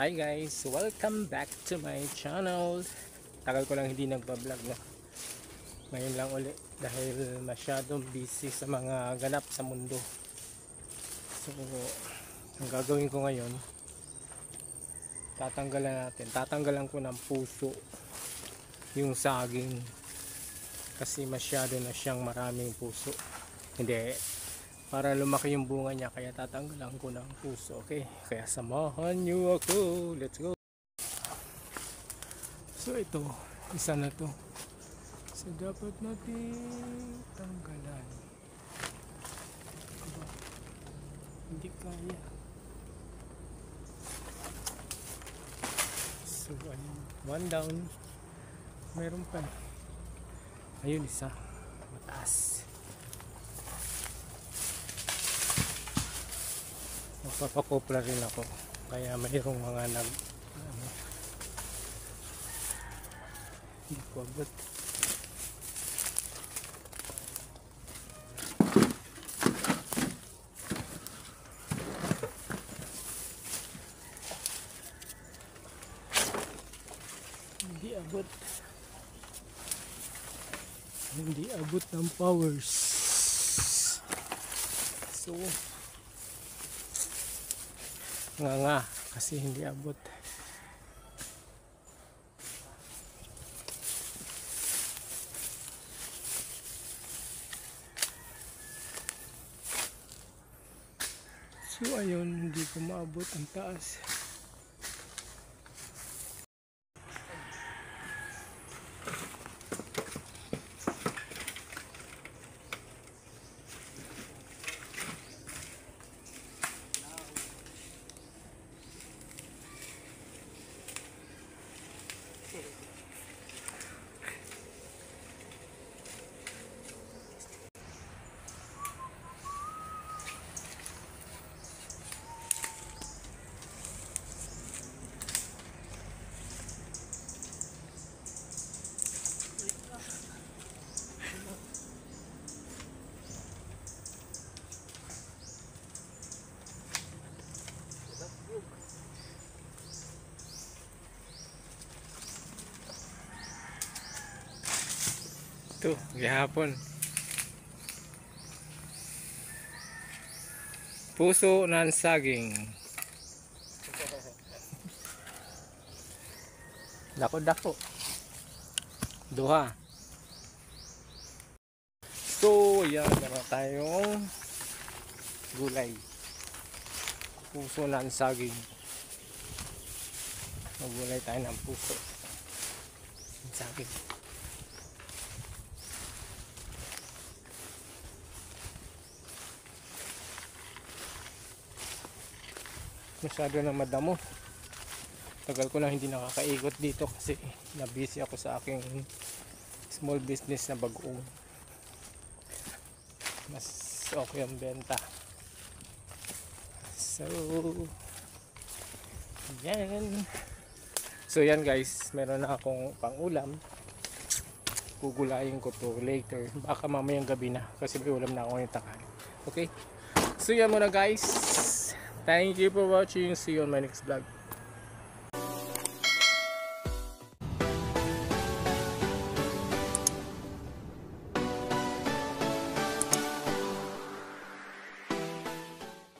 Hi guys, welcome back to my channel. Tagal ko lang hindi nagpa-vlog, no? Ngayon lang ulit dahil masyadong busy sa mga ganap sa mundo. So, ang gagawin ko ngayon, tatanggalan ko ng puso yung saging kasi masyado na siyang maraming puso. Hindi, para lumaki yung bunga niya, kaya tatanggalan ko ng puso. Okay, kaya samahan niyo ako. Let's go. So ito, isa na to. So dapat natin tanggalan. Aba, hindi kaya. So ayun, one down. Meron pa. Ayun, isa. Mataas. Magpapakopla rin ako. Kaya mayroong mga hindi ko abot. Hindi abot ng powers. So nga kasi hindi abot. So ayun, hindi ko maabot ang taas. Ito, gihapon. Puso ng saging. Dako-dako. Duha. So, yan. Meron tayong gulay. Puso ng saging. Magulay tayo ng puso ng saging. Masyado na madamo. Tagal ko na hindi nakakaikot dito kasi na-busy ako sa aking small business na bagoong. Mas okay ang benta. So yan. So yan guys, meron na akong pang-ulam. Gugulayin ko to later. Baka mamayang gabi na kasi may ulam na ako ngayong tanghali. Okay? So yan muna guys. Thank you for watching. See you on my next vlog.